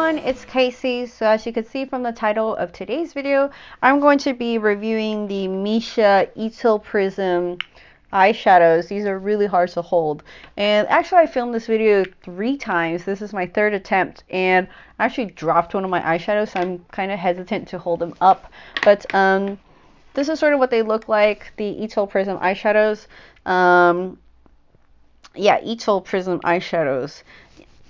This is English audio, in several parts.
everyone, it's Casey. So as you can see from the title of today's video, I'm going to be reviewing the MISSHA Italprism eyeshadows. These are really hard to hold. And actually I filmed this video 3 times. This is my 3rd attempt and I actually dropped one of my eyeshadows, so I'm kind of hesitant to hold them up. But this is sort of what they look like, the Italprism eyeshadows. Yeah, Italprism eyeshadows.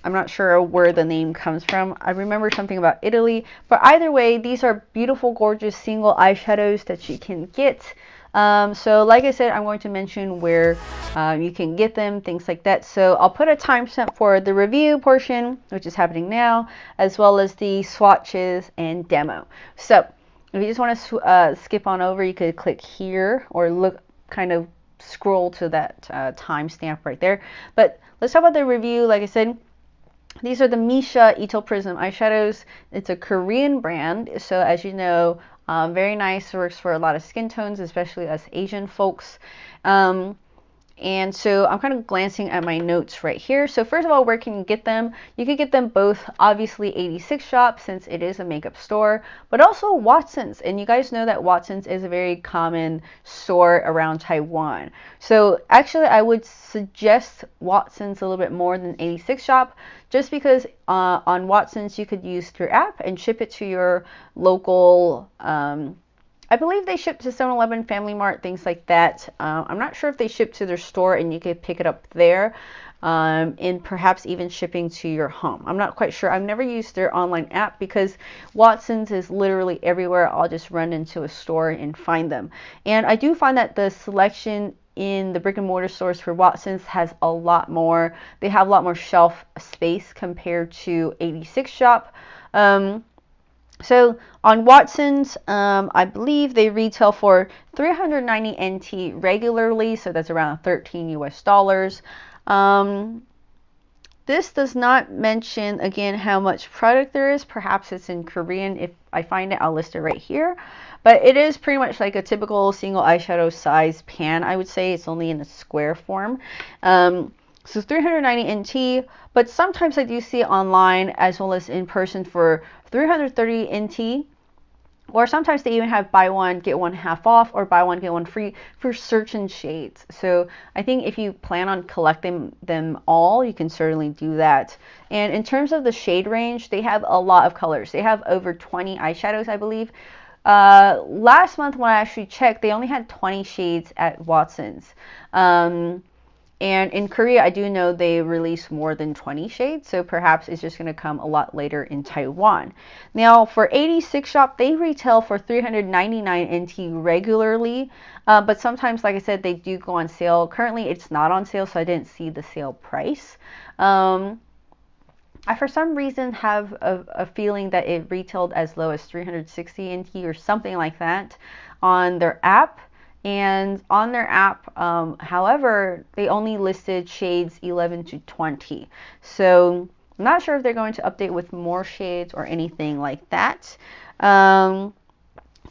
I'm not sure where the name comes from. I remember something about Italy. But either way, these are beautiful, gorgeous single eyeshadows that you can get. So like I said, I'm going to mention where you can get them, things like that. So I'll put a timestamp for the review portion, which is happening now, as well as the swatches and demo. So if you just want to skip on over, you could click here or look, kind of scroll to that timestamp right there. But let's talk about the review. Like I said, these are the MISSHA Italprism eyeshadows. It's a Korean brand, so as you know, very nice, works for a lot of skin tones, especially us Asian folks. And so I'm kind of glancing at my notes right here. So first of all, where can you get them? You can get them both, obviously 86 Shop, since it is a makeup store, but also Watson's. And you guys know that Watson's is a very common store around Taiwan. So actually I would suggest Watson's a little bit more than 86 Shop, just because on Watson's you could use their app and ship it to your local I believe they ship to 7-Eleven, Family Mart, things like that. I'm not sure if they ship to their store and you could pick it up there, and perhaps even shipping to your home. I'm not quite sure. I've never used their online app because Watson's is literally everywhere. I'll just run into a store and find them. And I do find that the selection in the brick and mortar stores for Watson's has a lot more. They have a lot more shelf space compared to 86 Shop. So on Watson's, I believe they retail for 390 NT regularly, so that's around 13 US dollars. This does not mention, again, how much product there is. Perhaps it's in Korean. If I find it, I'll list it right here. But it is pretty much like a typical single eyeshadow size pan, I would say. It's only in a square form. So 390 NT, but sometimes I do see it online as well as in person for 330 NT, or sometimes they even have buy one get one half off or buy one get one free for certain shades. So I think if you plan on collecting them all, you can certainly do that. And in terms of the shade range, they have a lot of colors. They have over 20 eyeshadows, I believe. Last month when I actually checked, they only had 20 shades at Watson's. And in Korea, I do know they release more than 20 shades, so perhaps it's just going to come a lot later in Taiwan. Now, for 86 Shop, they retail for 399 NT regularly, but sometimes, like I said, they do go on sale. Currently, it's not on sale, so I didn't see the sale price. I, for some reason, have a feeling that it retailed as low as 360 NT or something like that on their app. And on their app, however, they only listed shades 11 to 20. So I'm not sure if they're going to update with more shades or anything like that. But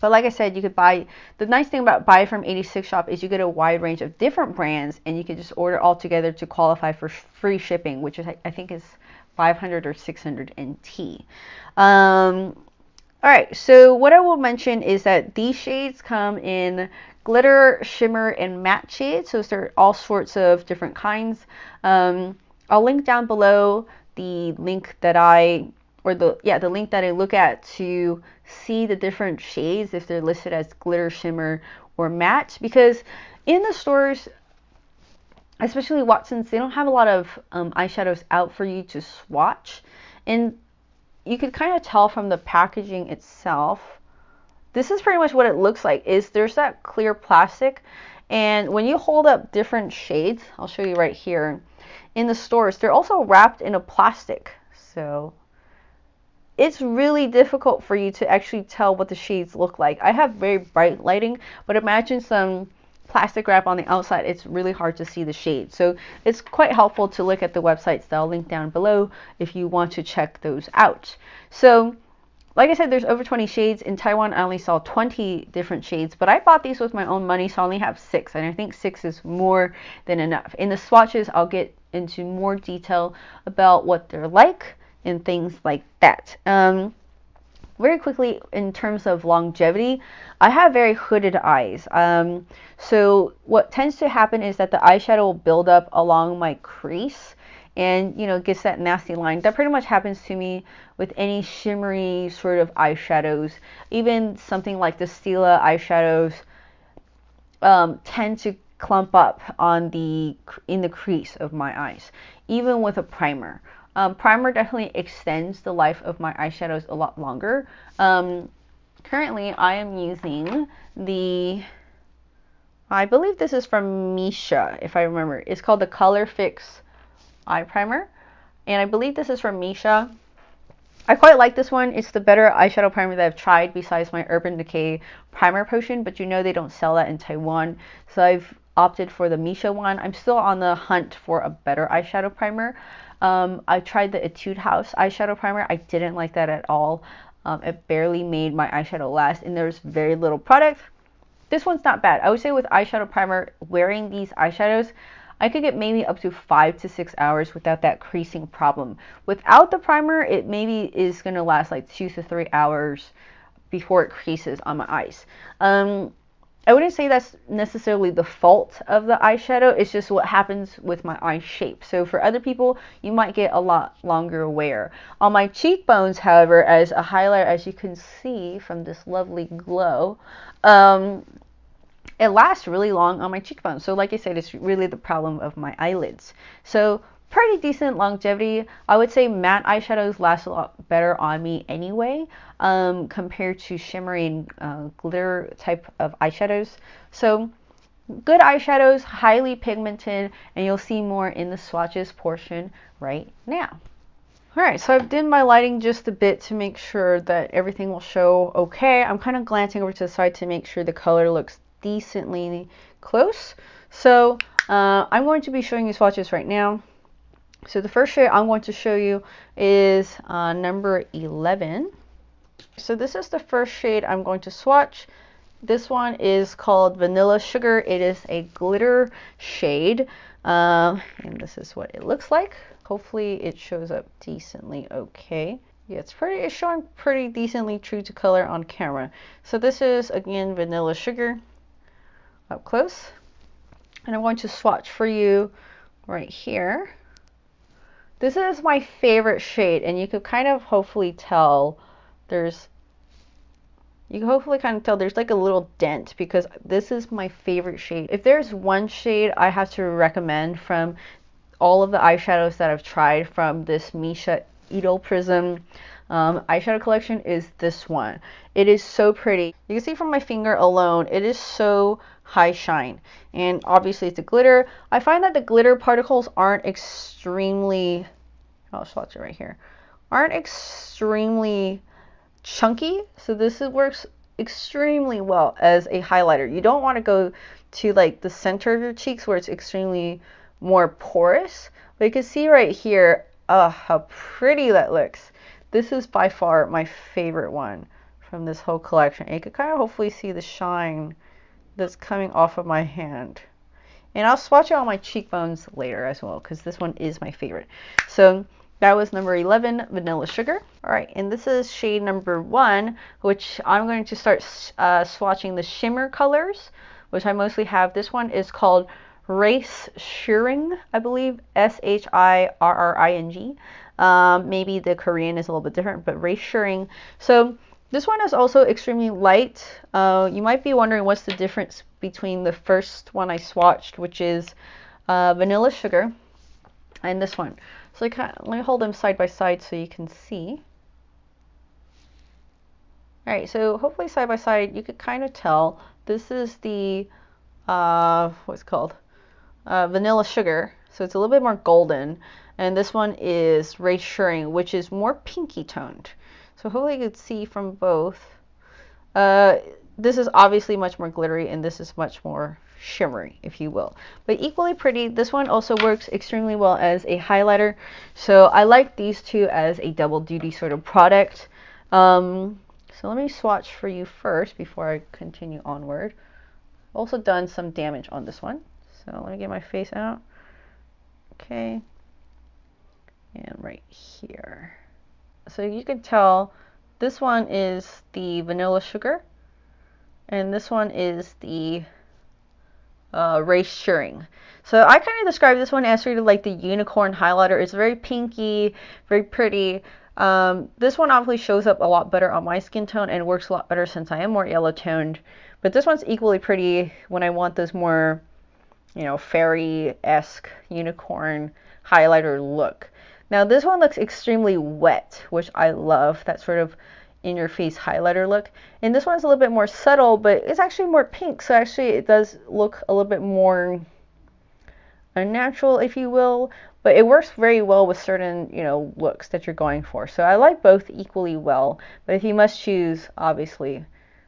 like I said, you could buy, the nice thing about buy from 86 Shop is you get a wide range of different brands and you can just order all together to qualify for free shipping, which is, I think is 500 or 600 NT. Alright, so what I will mention is that these shades come in glitter, shimmer, and matte shades. So there are all sorts of different kinds. I'll link down below the link that the link that I look at to see the different shades if they're listed as glitter, shimmer, or matte. Because in the stores, especially Watson's, they don't have a lot of eyeshadows out for you to swatch. And you could kind of tell from the packaging itself. This is pretty much what it looks like. There's that clear plastic, and when you hold up different shades, I'll show you right here, in the stores, they're also wrapped in a plastic. So it's really difficult for you to actually tell what the shades look like. I have very bright lighting, but imagine some plastic wrap on the outside. It's really hard to see the shade. So it's quite helpful to look at the websites that I'll link down below if you want to check those out. So like I said, there's over 20 shades. In Taiwan, I only saw 20 different shades, but I bought these with my own money, so I only have 6, and I think 6 is more than enough. In the swatches, I'll get into more detail about what they're like, and things like that. Very quickly, in terms of longevity, I have very hooded eyes. So what tends to happen is that the eyeshadow will build up along my crease and, you know, gets that nasty line. That pretty much happens to me with any shimmery sort of eyeshadows. Even something like the Stila eyeshadows tend to clump up on in the crease of my eyes, even with a primer. Primer definitely extends the life of my eyeshadows a lot longer. Currently, I am using I believe this is from Misha, if I remember. It's called the Color Fix Eye Primer, and I believe this is from Misha. I quite like this one. It's the better eyeshadow primer that I've tried besides my Urban Decay Primer Potion, but you know they don't sell that in Taiwan, so I've opted for the Misha one. I'm still on the hunt for a better eyeshadow primer. I tried the Etude House eyeshadow primer. I didn't like that at all. It barely made my eyeshadow last, and there's very little product. This one's not bad. I would say with eyeshadow primer, wearing these eyeshadows, I could get maybe up to 5 to 6 hours without that creasing problem. Without the primer, it maybe is going to last like 2 to 3 hours before it creases on my eyes. I wouldn't say that's necessarily the fault of the eyeshadow. It's just what happens with my eye shape. So for other people, you might get a lot longer wear. On my cheekbones, however, as a highlight, as you can see from this lovely glow, it lasts really long on my cheekbones. So like I said, it's really the problem of my eyelids. So pretty decent longevity. I would say matte eyeshadows last a lot better on me anyway, compared to shimmery and glitter type of eyeshadows. So good eyeshadows, highly pigmented, and you'll see more in the swatches portion right now. Alright, so I've dimmed my lighting just a bit to make sure that everything will show okay. I'm kind of glancing over to the side to make sure the color looks decently close. So I'm going to be showing you swatches right now. So the first shade I'm going to show you is number 11. So this is the first shade I'm going to swatch. This one is called Vanila Sugar. It is a glitter shade, and this is what it looks like. Hopefully it shows up decently okay. Yeah, it's showing pretty decently true to color on camera. So this is, again, Vanila Sugar up close. And I'm going to swatch for you right here. This is my favorite shade, and you could kind of hopefully tell there's like a little dent, because this is my favorite shade. If there's one shade I have to recommend from all of the eyeshadows that I've tried from this MISSHA Italprism eyeshadow collection, is this one. It is so pretty. You can see from my finger alone, it is so high shine, and obviously it's a glitter. I find that the glitter particles aren't extremely, I'll swatch it right here, aren't extremely chunky, so this works extremely well as a highlighter. You don't want to go to like the center of your cheeks where it's extremely more porous, but you can see right here, how pretty that looks. This is by far my favorite one from this whole collection. And you can kind of hopefully see the shine that's coming off of my hand. And I'll swatch it on my cheekbones later as well, because this one is my favorite. So that was number 11, Vanilla Sugar. All right, and this is shade number 1, which I'm going to start swatching the shimmer colors, which I mostly have. This one is called Shirring, I believe, Shirring. Maybe the Korean is a little bit different, but Shirring. So this one is also extremely light. You might be wondering what's the difference between the first one I swatched, which is Vanilla Sugar, and this one. So let me hold them side by side so you can see. Alright, so hopefully side by side you could kind of tell. This is the, what's it called? Vanilla Sugar. So it's a little bit more golden. And this one is Shirring, which is more pinky toned. So hopefully you could see from both. This is obviously much more glittery, and this is much more shimmery, if you will, but equally pretty. This one also works extremely well as a highlighter, so I like these two as a double duty sort of product. So let me swatch for you first before I continue onward. Also done some damage on this one, so let me get my face out. Okay, and right here. So you can tell this one is the Vanilla Sugar, and this one is the Shirring. So I kind of describe this one as sort of like the unicorn highlighter. It's very pinky, very pretty. This one obviously shows up a lot better on my skin tone and works a lot better since I am more yellow toned. But this one's equally pretty when I want this more, you know, fairy-esque unicorn highlighter look. Now this one looks extremely wet, which I love, that sort of in your face highlighter look. And this one's a little bit more subtle, but it's actually more pink, so actually it does look a little bit more unnatural, if you will, but it works very well with certain, you know, looks that you're going for. So I like both equally well, but if you must choose, obviously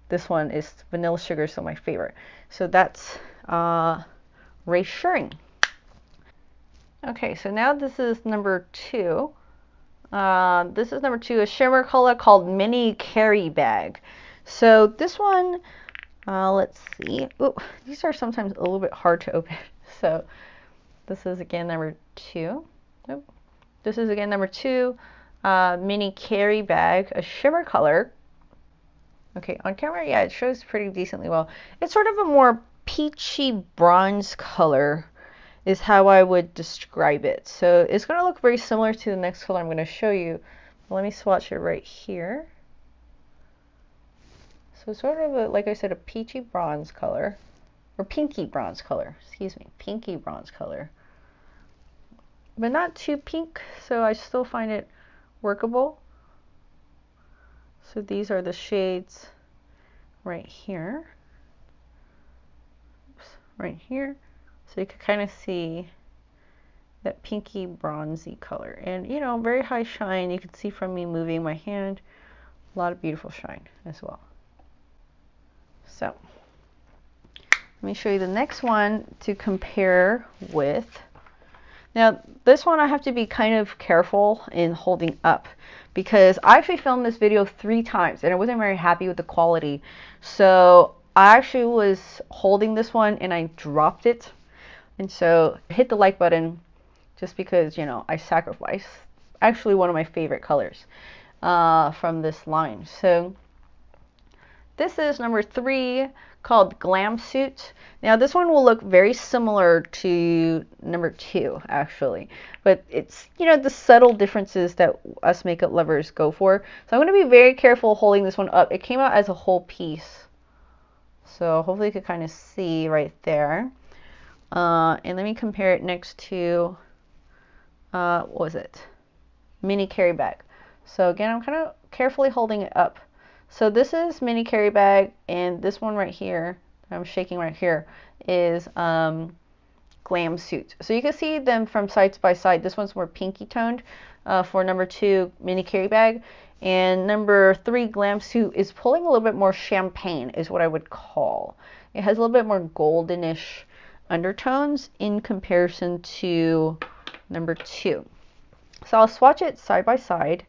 this one is Vanilla Sugar, so my favorite. So that's Shirring. Okay, so now this is number 2. This is number 2, a shimmer color called Mini Carry Bag. So this one, let's see. Ooh, these are sometimes a little bit hard to open. So this is again number 2. Nope. This is again number 2, Mini Carry Bag, a shimmer color. Okay, on camera, yeah, it shows pretty decently well. It's sort of a more peachy bronze color is how I would describe it. So it's going to look very similar to the next color I'm going to show you. Let me swatch it right here. So sort of, a, like I said, a peachy bronze color, or pinky bronze color, excuse me, pinky bronze color. But not too pink, so I still find it workable. So these are the shades right here. Oops, right here. So you can kind of see that pinky bronzy color. And, you know, very high shine. You can see from me moving my hand, a lot of beautiful shine as well. So let me show you the next one to compare with. Now, this one I have to be kind of careful in holding up because I actually filmed this video 3 times and I wasn't very happy with the quality. So I actually was holding this one and I dropped it. And so hit the like button just because, you know, I sacrifice actually one of my favorite colors from this line. So this is number 3 called Glam Suit. Now this one will look very similar to number 2 actually, but it's, you know, the subtle differences that us makeup lovers go for. So I'm going to be very careful holding this one up. It came out as a whole piece, so hopefully you can kind of see right there. And let me compare it next to what was it? Mini Carry Bag. So again, I'm kind of carefully holding it up. So this is Mini Carry Bag, and this one right here, I'm shaking right here, is Glam Suit. So you can see them from side by side. This one's more pinky toned for number 2, Mini Carry Bag. And number 3, Glam Suit, is pulling a little bit more champagne, is what I would call. It has a little bit more goldenish undertones in comparison to number 2. So I'll swatch it side by side.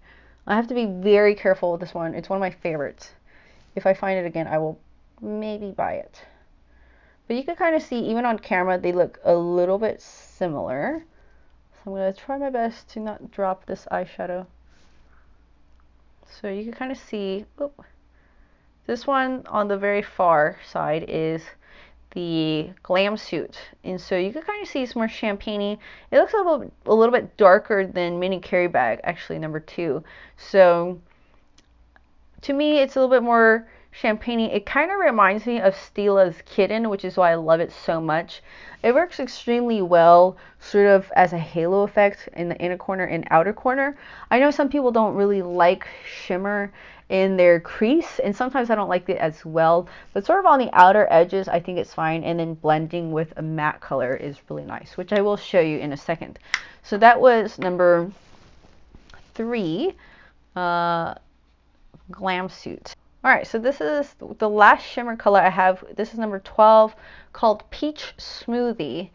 I have to be very careful with this one. It's one of my favorites. If I find it again, I will maybe buy it. But you can kind of see, even on camera, they look a little bit similar. So I'm going to try my best to not drop this eyeshadow. So you can kind of see, oop, this one on the very far side is the Glam Suit, and so you can kind of see it's more champagne-y. It looks a little bit darker than Mini Carry Bag, actually number 2. So to me, it's a little bit more champagne-y. It kind of reminds me of Stila's Kitten, which is why I love it so much. It works extremely well, sort of as a halo effect in the inner corner and outer corner. I know some people don't really like shimmer in their crease, and sometimes I don't like it as well, but sort of on the outer edges I think it's fine, and then blending with a matte color is really nice, which I will show you in a second. So that was number 3, Glam Suit. Alright, so this is the last shimmer color I have. This is number 12, called Peach Smoothie,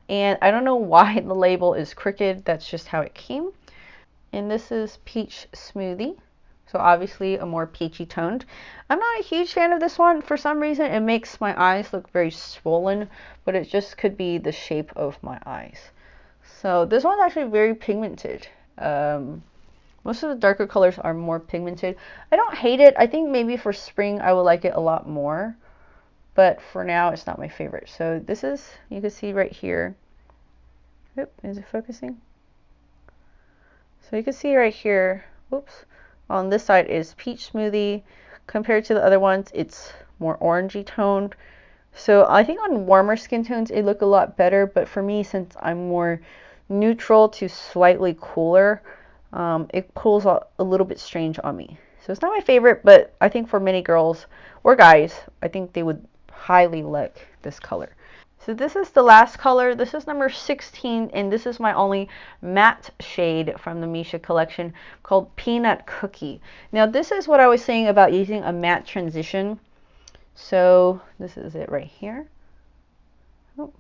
and I don't know why the label is crooked, that's just how it came. And this is Peach Smoothie. So obviously a more peachy toned. I'm not a huge fan of this one. For some reason it makes my eyes look very swollen, but it just could be the shape of my eyes. So this one's actually very pigmented. Most of the darker colors are more pigmented. I don't hate it. I think maybe for spring I would like it a lot more. But for now, it's not my favorite. So this is, you can see right here. Oop, is it focusing? So you can see right here, oops, on this side is Peach Smoothie. Compared to the other ones, it's more orangey toned. So I think on warmer skin tones, it look a lot better. But for me, since I'm more neutral to slightly cooler, it pulls a little bit strange on me. So it's not my favorite, but I think for many girls or guys, I think they would highly like this color. So this is the last color. This is number 16, and this is my only matte shade from the Misha collection called Peanut Cookie. Now this is what I was saying about using a matte transition. So this is it right here. Oh.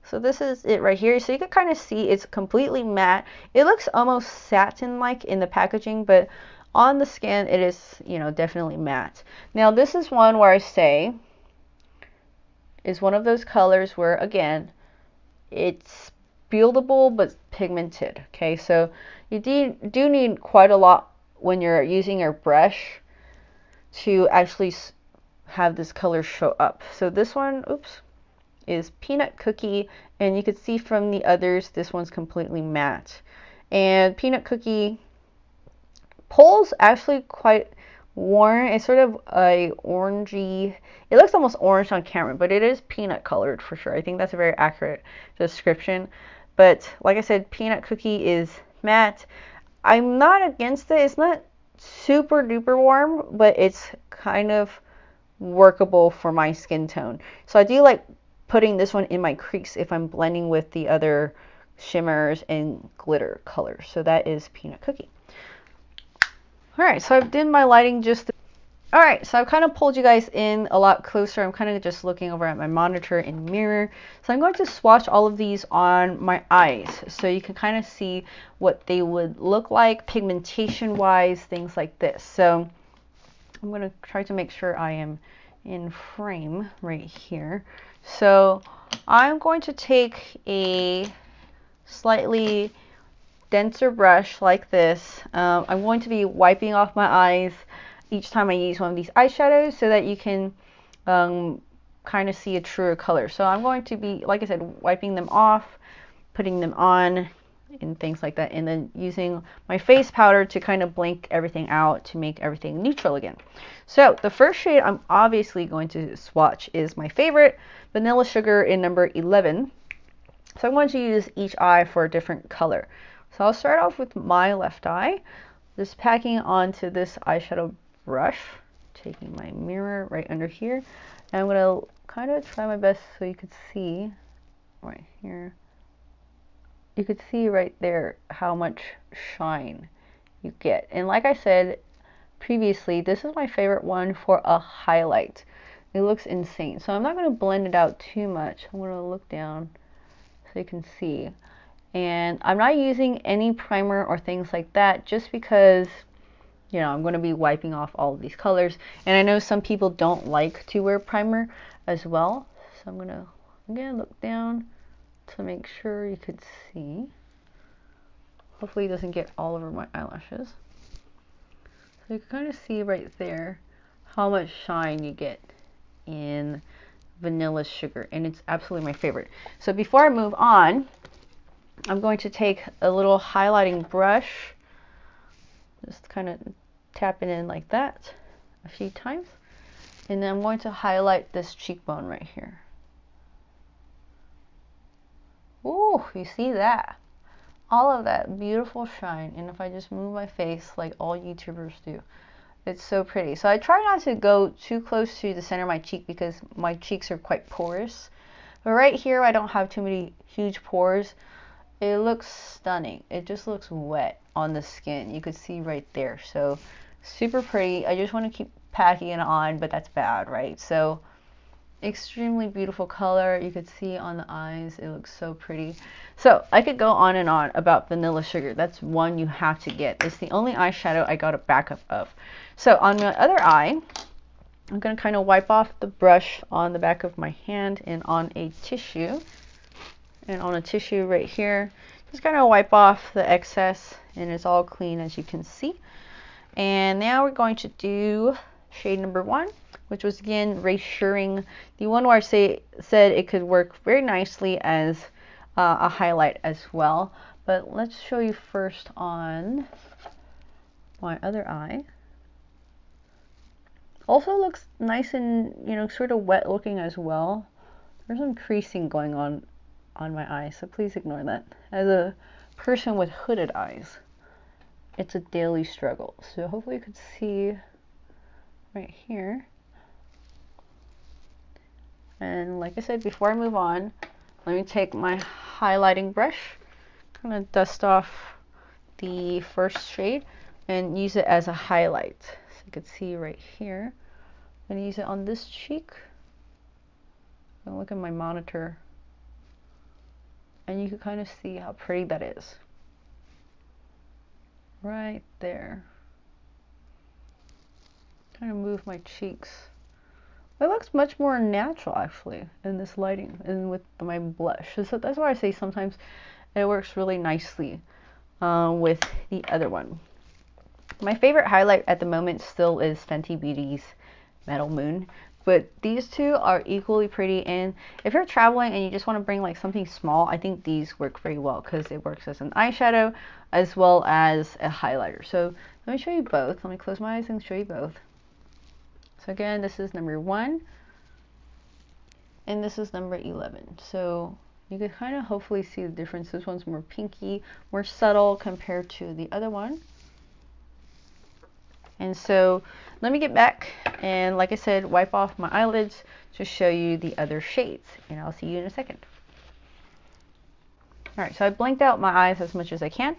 So this is it right here. So you can kind of see it's completely matte. It looks almost satin-like in the packaging, but on the skin it is, you know, definitely matte. Now this is one where I say is one of those colors where, again, it's buildable but pigmented. Okay, so you do need quite a lot when you're using your brush to actually have this color show up. So this one, oops, is Peanut Cookie, and you can see from the others, this one's completely matte. And Peanut Cookie pulls actually quite warm. It's sort of a orangey, it looks almost orange on camera, but it is peanut colored for sure. I think that's a very accurate description. But like I said, Peanut Cookie is matte. I'm not against it. It's not super duper warm, but it's kind of workable for my skin tone. So I do like putting this one in my crease if I'm blending with the other shimmers and glitter colors. So that is Peanut Cookie. Alright, so I've done my lighting just... Alright, so I've kind of pulled you guys in a lot closer. I'm kind of just looking over at my monitor and mirror. So I'm going to swatch all of these on my eyes so you can kind of see what they would look like pigmentation wise, things like this. So I'm going to try to make sure I am in frame right here. So I'm going to take a slightly denser brush like this. I'm going to be wiping off my eyes each time I use one of these eyeshadows so that you can kind of see a truer color. So I'm going to be, like I said, wiping them off, putting them on, and things like that, and then using my face powder to kind of blink everything out to make everything neutral again. So the first shade I'm obviously going to swatch is my favorite, Vanilla Sugar in number 11. So I'm going to use each eye for a different color. So I'll start off with my left eye, just packing onto this eyeshadow brush, taking my mirror right under here, and I'm going to kind of try my best so you could see right here. You could see right there how much shine you get. And like I said previously, this is my favorite one for a highlight. It looks insane. So I'm not going to blend it out too much. I'm going to look down so you can see. And I'm not using any primer or things like that just because, you know, I'm going to be wiping off all of these colors. And I know some people don't like to wear primer as well. So I'm going to, again, look down to make sure you could see. Hopefully it doesn't get all over my eyelashes. So you can kind of see right there how much shine you get in Vanilla Sugar, and it's absolutely my favorite. So before I move on, I'm going to take a little highlighting brush, just kind of tap it in like that a few times, and then I'm going to highlight this cheekbone right here. Ooh, you see that? All of that beautiful shine. And if I just move my face like all YouTubers do, it's so pretty. So I try not to go too close to the center of my cheek because my cheeks are quite porous. But right here, I don't have too many huge pores. It looks stunning. It just looks wet on the skin. You could see right there. So super pretty. I just want to keep packing it on, but that's bad, right? So extremely beautiful color. You could see on the eyes, it looks so pretty. So I could go on and on about Vanilla Sugar. That's one you have to get. It's the only eyeshadow I got a backup of. So on my other eye, I'm going to kind of wipe off the brush on the back of my hand and on a tissue. And on a tissue right here, Just kind of wipe off the excess, and it's all clean as you can see. And now we're going to do shade number 1, which was again Shirring, the one where I said it could work very nicely as a highlight as well. But let's show you first on my other eye. Also looks nice and, you know, sort of wet looking as well. There's some creasing going on my eye, so please ignore that. As a person with hooded eyes, it's a daily struggle. So hopefully you could see right here. And like I said, before I move on, let me take my highlighting brush, kind of dust off the first shade and use it as a highlight. So you can see right here. I'm going to use it on this cheek. And look at my monitor. And you can kind of see how pretty that is. Right there. Kind of move my cheeks. It looks much more natural actually in this lighting and with my blush. So that's why I say sometimes it works really nicely with the other one. My favorite highlight at the moment still is Fenty Beauty's Metal Moon, but these two are equally pretty. And if you're traveling and you just want to bring like something small, I think these work very well because it works as an eyeshadow as well as a highlighter. So let me show you both. Let me close my eyes and show you both. So again, this is number 1 and this is number 11. So you can kind of hopefully see the difference. This one's more pinky, more subtle compared to the other one. And so let me get back and, like I said, wipe off my eyelids to show you the other shades, and I'll see you in a second. Alright, so I blinked out my eyes as much as I can.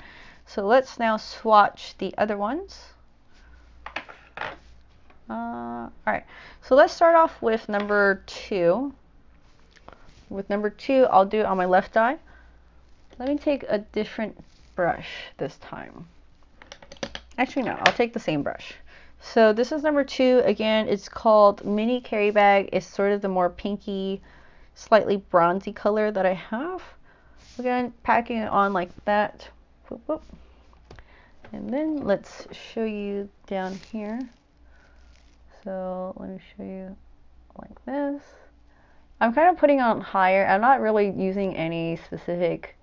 So let's now swatch the other ones. Alright, so let's start off with number 2. With number 2, I'll do it on my left eye. Let me take a different brush this time. Actually, no, I'll take the same brush. So this is number 2. Again, it's called Mini Carry Bag. It's sort of the more pinky, slightly bronzy color that I have. Again, packing it on like that. Whoop, whoop. And then let's show you down here. So let me show you like this. I'm kind of putting on higher. I'm not really using any specific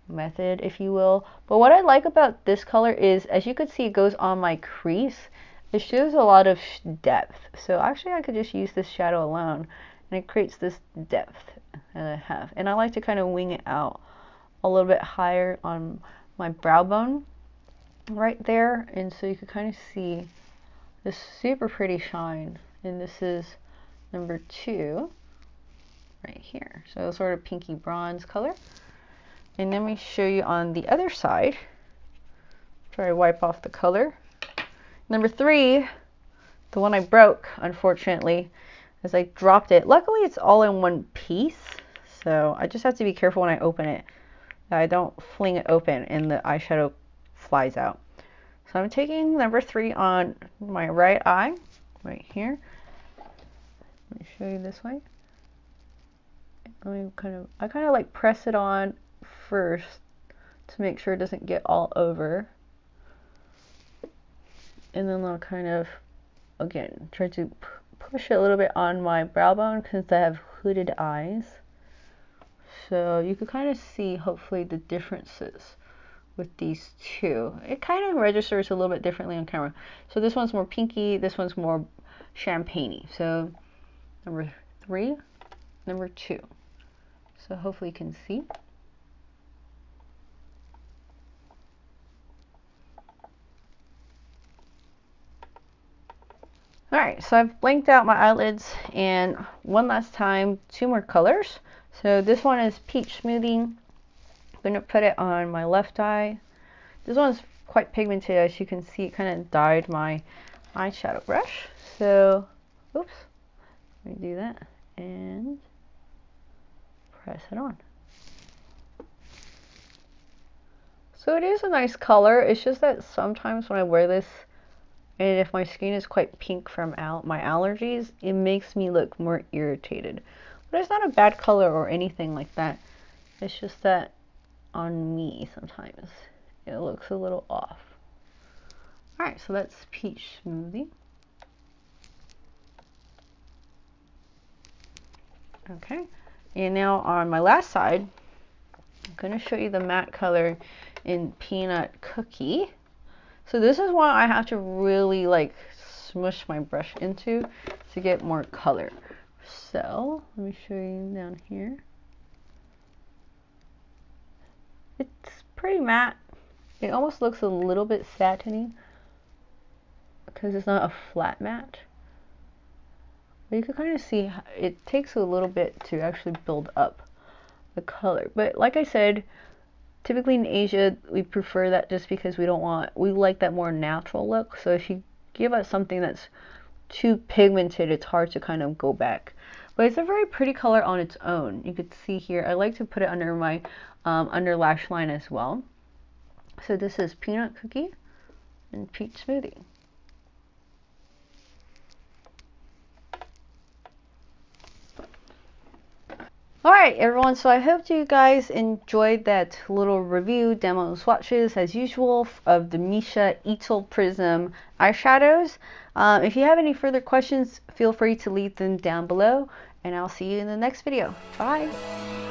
method, if you will, but what I like about this color is, as you can see, it goes on my crease. It shows a lot of depth. So actually I could just use this shadow alone and it creates this depth that I have, and I like to kind of wing it out a little bit higher on my brow bone right there, and so you can kind of see this super pretty shine. And this is number 2 right here, so sort of pinky bronze color. And let me show you on the other side. Try to wipe off the color. Number 3, the one I broke, unfortunately, as I dropped it. Luckily, it's all in one piece, so I just have to be careful when I open it, that I don't fling it open and the eyeshadow flies out. So I'm taking number 3 on my right eye, right here. Let me show you this way. I kind of like press it on first to make sure it doesn't get all over, and then I'll kind of again try to push it a little bit on my brow bone because I have hooded eyes, so you can kind of see hopefully the differences with these two. It kind of registers a little bit differently on camera. So this one's more pinky, this one's more champagne-y. So number 3, number 2. So hopefully you can see. Alright, so I've blanked out my eyelids, and one last time, 2 more colors. So this one is Peach Smoothie. I'm going to put it on my left eye. This one's quite pigmented, as you can see. It kind of dyed my eyeshadow brush. So, oops, let me do that and press it on. So it is a nice color. It's just that sometimes when I wear this, and if my skin is quite pink from my allergies, it makes me look more irritated. But it's not a bad color or anything like that. It's just that on me sometimes. It looks a little off. Alright, so that's Peach Smoothie. Okay, and now on my last side, I'm going to show you the matte color in Peanut Cookie. So this is what I have to really like smush my brush into to get more color. So let me show you down here. It's pretty matte. It almost looks a little bit satiny because it's not a flat matte. But you can kind of see it takes a little bit to actually build up the color. But like I said, typically in Asia, we prefer that just because we like that more natural look. So if you give us something that's too pigmented, it's hard to kind of go back. But it's a very pretty color on its own. You could see here, I like to put it under my under lash line as well. So this is Peanut Cookie and Peach Smoothie. Alright everyone, so I hope you guys enjoyed that little review, demo, swatches as usual of the MISSHA Italprism eyeshadows. If you have any further questions, feel free to leave them down below, and I'll see you in the next video. Bye!